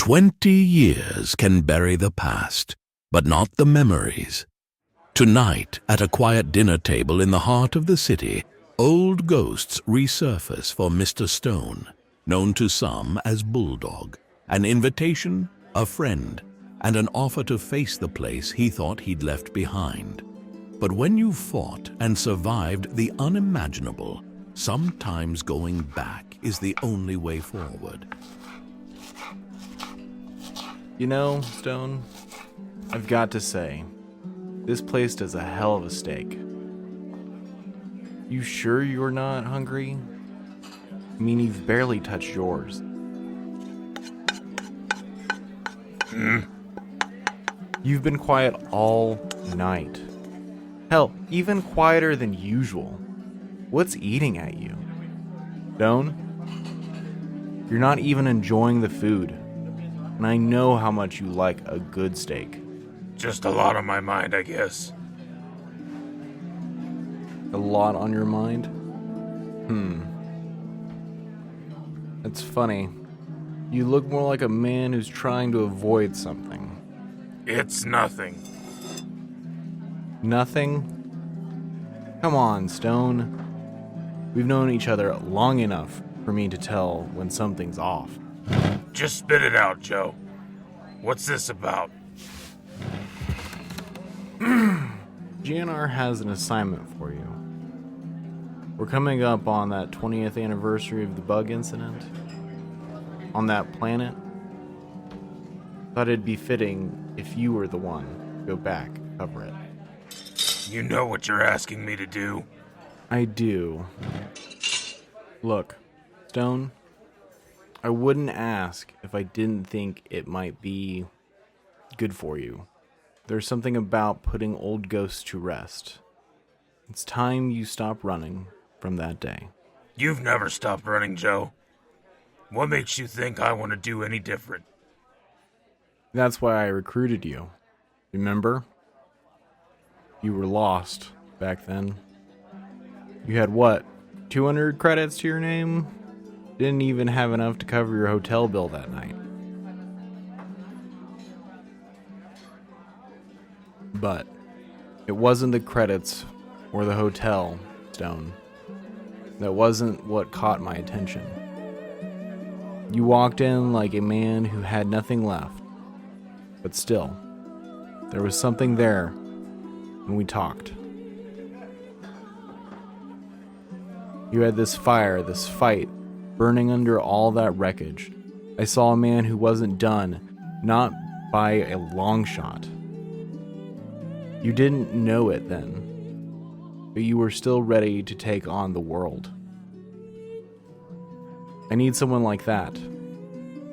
20 years can bury the past, but not the memories. Tonight, at a quiet dinner table in the heart of the city, old ghosts resurface for Mr. Stone, known to some as Bulldog. An invitation, a friend, and an offer to face the place he thought he'd left behind. But when you fought and survived the unimaginable, sometimes going back is the only way forward. You know, Stone, I've got to say, this place does a hell of a steak. You sure you're not hungry? I mean, you've barely touched yours. You've been quiet all night. Hell, even quieter than usual. What's eating at you? Stone? You're not even enjoying the food. And I know how much you like a good steak. Just a lot on my mind, I guess. A lot on your mind? That's funny. You look more like a man who's trying to avoid something. It's nothing. Nothing? Come on, Stone. We've known each other long enough for me to tell when something's off. Just spit it out, Joe. What's this about? GNR has an assignment for you. We're coming up on that 20th anniversary of the bug incident. On that planet. Thought it'd be fitting if you were the one to go back and cover it. You know what you're asking me to do? I do. Look, Stone, I wouldn't ask if I didn't think it might be good for you. There's something about putting old ghosts to rest. It's time you stop running from that day. You've never stopped running, Joe. What makes you think I want to do any different? That's why I recruited you. Remember? You were lost back then. You had what? 200 credits to your name? Didn't even have enough to cover your hotel bill that night. But it wasn't the credits or the hotel, Stone. That wasn't what caught my attention. You walked in like a man who had nothing left. But still, there was something there when we talked. You had this fire, this fight, burning under all that wreckage. I saw a man who wasn't done, not by a long shot. You didn't know it then, but you were still ready to take on the world. I need someone like that.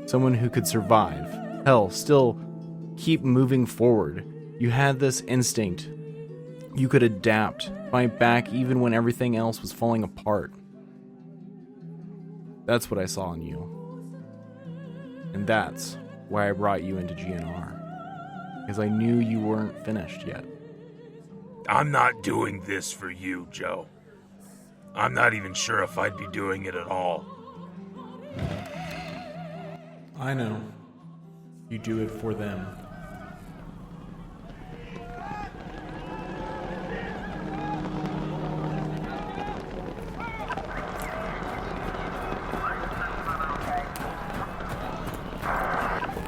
Someone who could survive. Hell, still keep moving forward. You had this instinct. You could adapt, fight back even when everything else was falling apart. That's what I saw in you. And that's why I brought you into GNR. Because I knew you weren't finished yet. I'm not doing this for you, Joe. I'm not even sure if I'd be doing it at all. I know. You do it for them.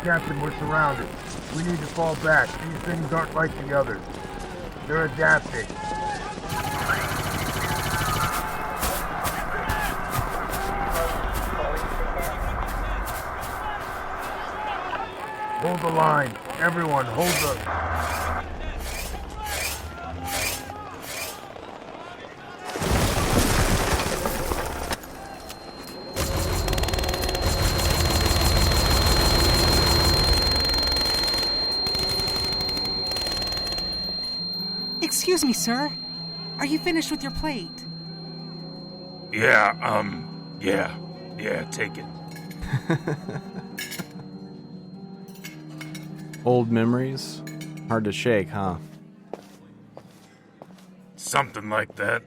Captain, we're surrounded. We need to fall back. These things aren't like the others. They're adapting. Hold the line. Everyone, hold the... Excuse me, sir. Are you finished with your plate? Yeah, take it. Old memories? Hard to shake, huh? Something like that.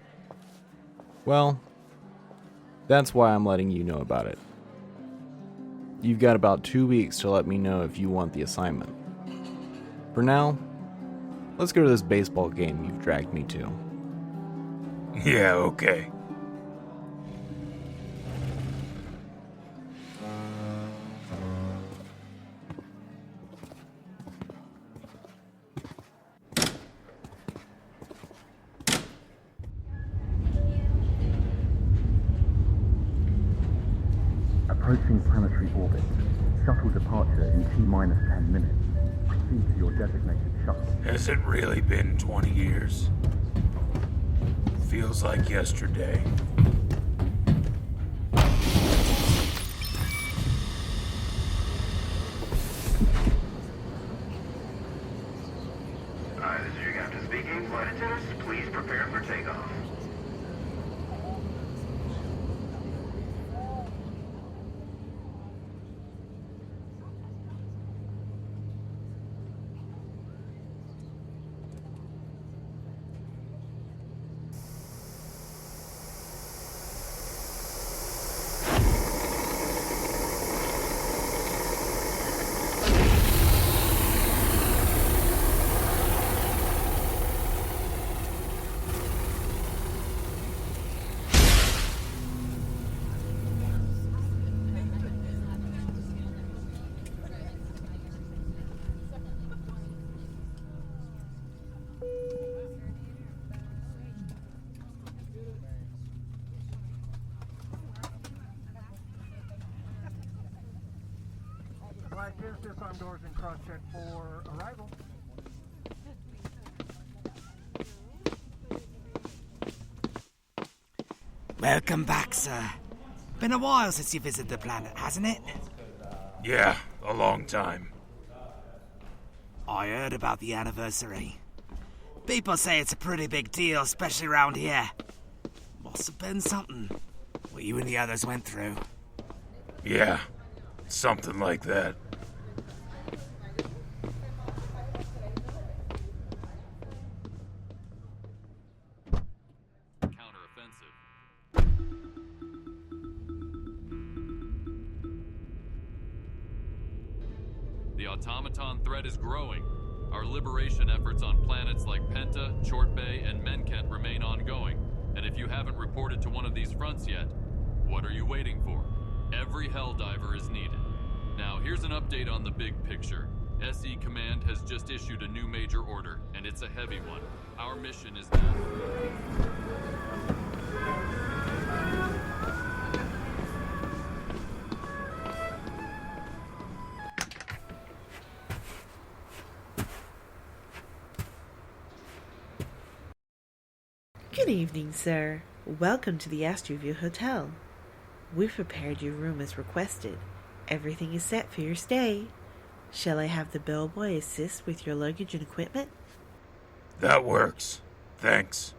Well, that's why I'm letting you know about it. You've got about 2 weeks to let me know if you want the assignment. For now, let's go to this baseball game you've dragged me to. Yeah, okay. Approaching planetary orbit. Shuttle departure in T-minus 10 minutes. Proceed to your designated shuttle. Has it really been 20 years? Feels like yesterday. This is your captain speaking. Flight attendants, please prepare for takeoff. Disarm doors and cross-check for arrival. Welcome back, sir. Been a while since you visited the planet, hasn't it? Yeah, a long time. I heard about the anniversary. People say it's a pretty big deal, especially around here. Must have been something, what you and the others went through. Yeah, something like that. The automaton threat is growing. Our liberation efforts on planets like Penta, Chort Bay, and Menkent remain ongoing. And if you haven't reported to one of these fronts yet, what are you waiting for? Every Helldiver is needed. Now, here's an update on the big picture. SE Command has just issued a new major order, and it's a heavy one. Our mission is now... Good evening, sir. Welcome to the Astroview Hotel. We've prepared your room as requested. Everything is set for your stay. Shall I have the bellboy assist with your luggage and equipment? That works. Thanks.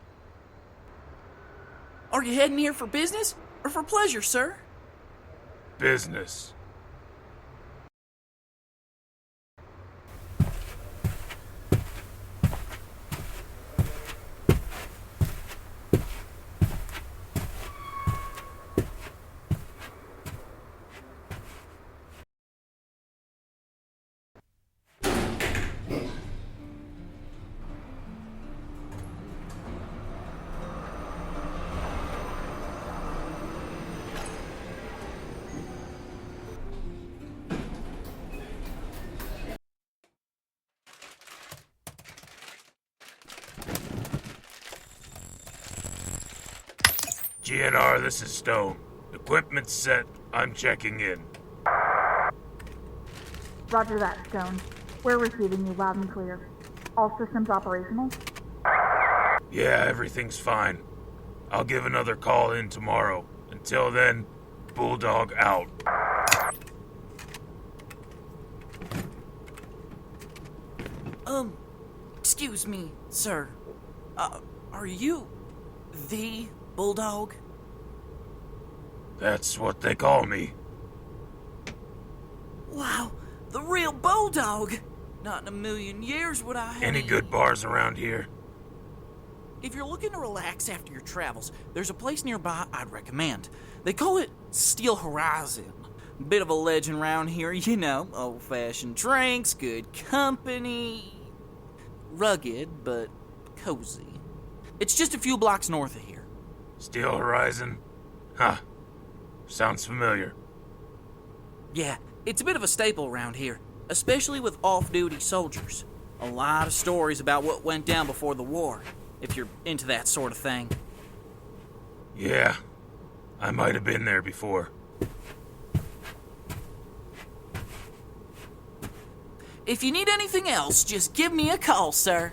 Are you heading here for business or for pleasure, sir? Business. GNR, this is Stone. Equipment's set. I'm checking in. Roger that, Stone. We're receiving you loud and clear. All systems operational? Yeah, everything's fine. I'll give another call in tomorrow. Until then, Bulldog out. Excuse me, sir. Are you the Bulldog? That's what they call me. Wow, the real Bulldog! Not in a million years would I have... Any good bars around here? If you're looking to relax after your travels, there's a place nearby I'd recommend. They call it Steel Horizon. Bit of a legend round here, you know. Old-fashioned drinks, good company. Rugged, but cozy. It's just a few blocks north of here. Steel Horizon? Huh. Sounds familiar. Yeah, it's a bit of a staple around here, especially with off-duty soldiers. A lot of stories about what went down before the war, if you're into that sort of thing. Yeah, I might have been there before. If you need anything else, just give me a call, sir.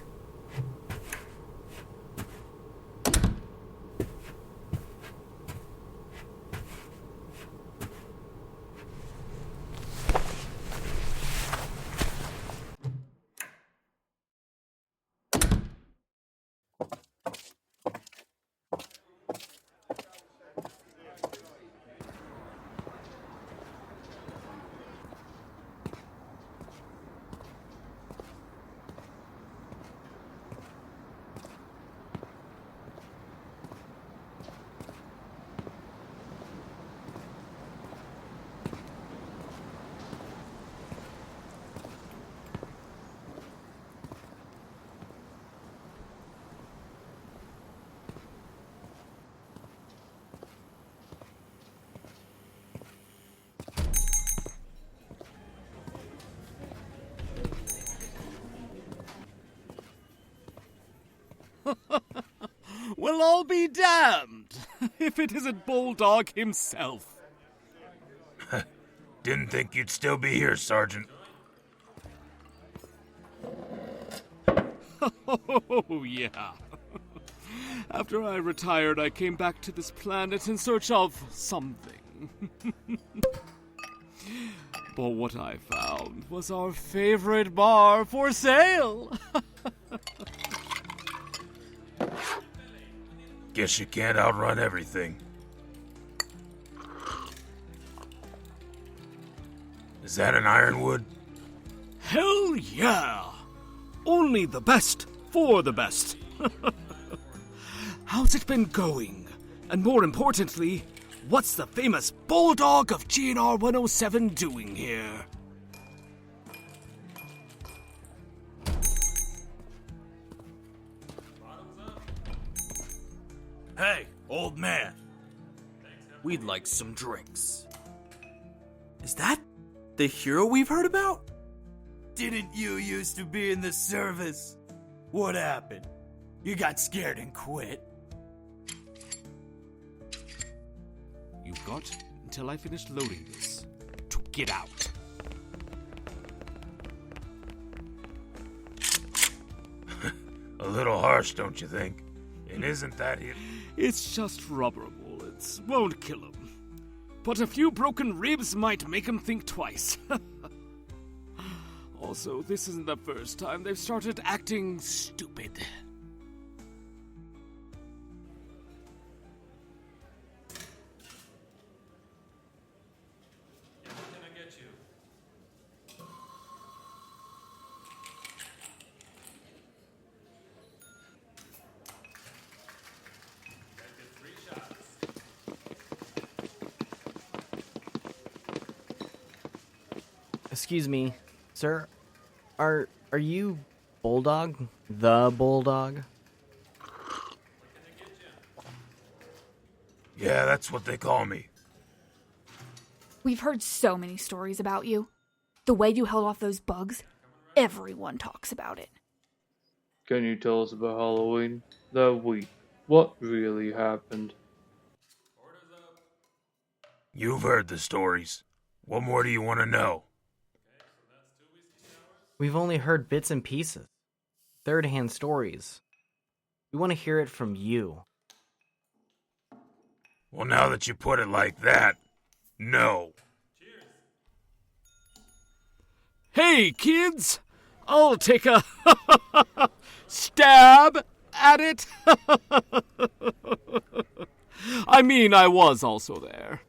Well, I'll be damned if it isn't Bulldog himself. Didn't think you'd still be here, Sergeant. Oh, yeah. After I retired, I came back to this planet in search of something. But what I found was our favorite bar for sale. Guess you can't outrun everything. Is that an ironwood? Hell yeah! Only the best for the best. How's it been going? And more importantly, what's the famous Bulldog of GNR 107 doing here? Hey, old man. We'd like some drinks. Is that the hero we've heard about? Didn't you used to be in the service? What happened? You got scared and quit? You've got until I finish loading this to get out. A little harsh, don't you think? And isn't that it? It's just rubber bullets. Won't kill him. But a few broken ribs might make him think twice. Also, this isn't the first time they've started acting stupid. Excuse me, sir. Are you Bulldog? The Bulldog? Yeah, that's what they call me. We've heard so many stories about you. The way you held off those bugs, everyone talks about it. Can you tell us about Halloween? That week, what really happened? You've heard the stories. What more do you want to know? We've only heard bits and pieces. Third-hand stories. We want to hear it from you. Well, now that you put it like that, no. Hey, kids! I'll take a stab at it. I mean, I was also there.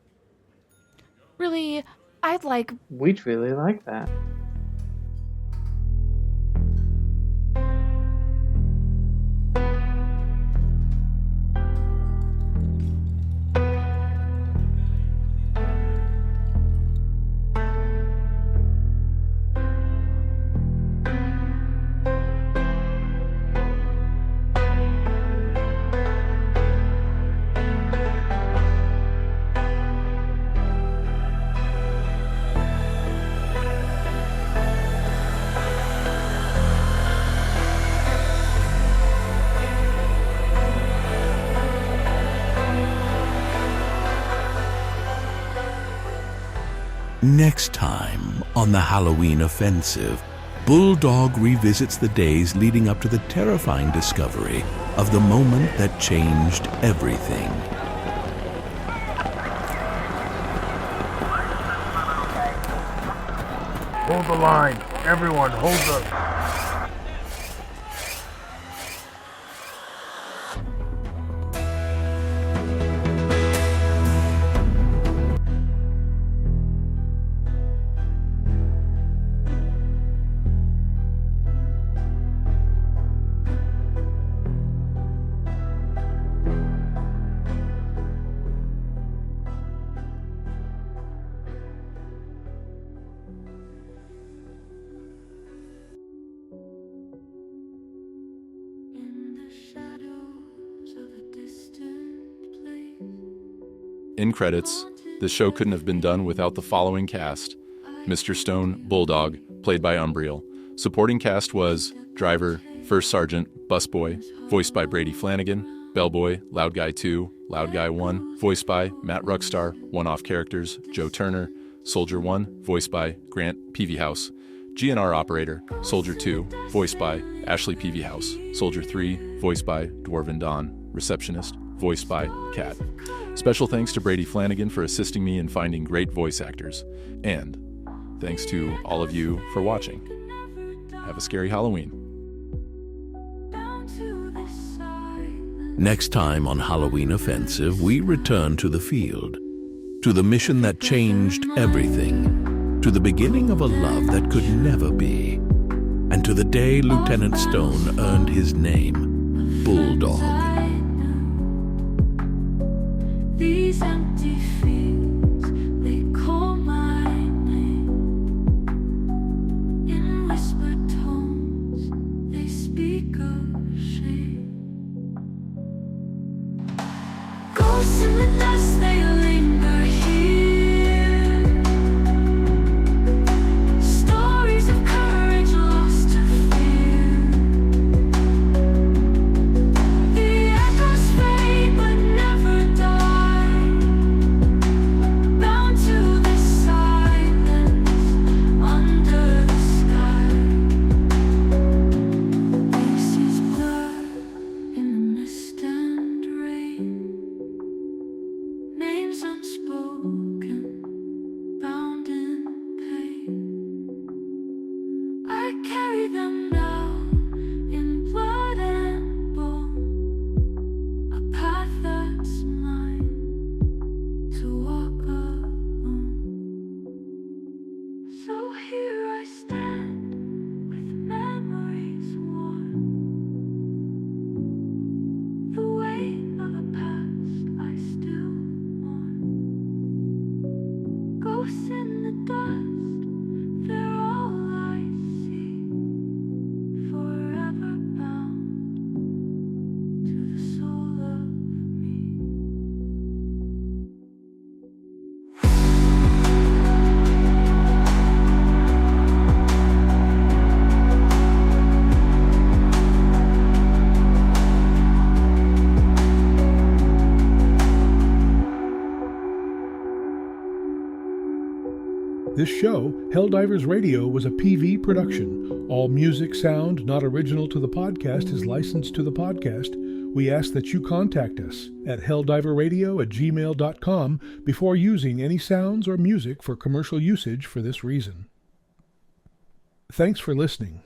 Really, We'd really like that. Next time on the Halloween Offensive, Bulldog revisits the days leading up to the terrifying discovery of the moment that changed everything. Hold the line. Everyone, hold the... In credits, this show couldn't have been done without the following cast. Mr. Stone, Bulldog, played by Umbriel. Supporting cast was Driver, First Sergeant, Busboy, voiced by Brady Flanagan, Bellboy, Loud Guy 2, Loud Guy 1, voiced by Matt Ruckstar, one-off characters, Joe Turner, Soldier 1, voiced by Grant Peavyhouse, GNR Operator, Soldier 2, voiced by Ashley Peavyhouse, Soldier 3, voiced by Dwarven Dawn, Receptionist, voiced by Kat. Special thanks to Brady Flanagan for assisting me in finding great voice actors. And thanks to all of you for watching. Have a scary Halloween. Next time on Halloween Offensive, we return to the field, to the mission that changed everything, to the beginning of a love that could never be, and to the day Lieutenant Stone earned his name, Bulldog. These empty fields, they call my name. In whispered tones, they speak of shame. Ghosts in the dust, they linger here. Stories of courage lost to fear. The echoes fade but never die. Unspoken, bound in pain. I carry them now in blood and bone, a path that's mine to walk alone. So here I stand with memories worn, the weight of a past I still ghosts in the dust, they're all I see, forever bound to the soul of me. This show, Helldivers Radio, was a PV production. All music, sound not original to the podcast is licensed to the podcast. We ask that you contact us at helldiverradio@gmail.com before using any sounds or music for commercial usage for this reason. Thanks for listening.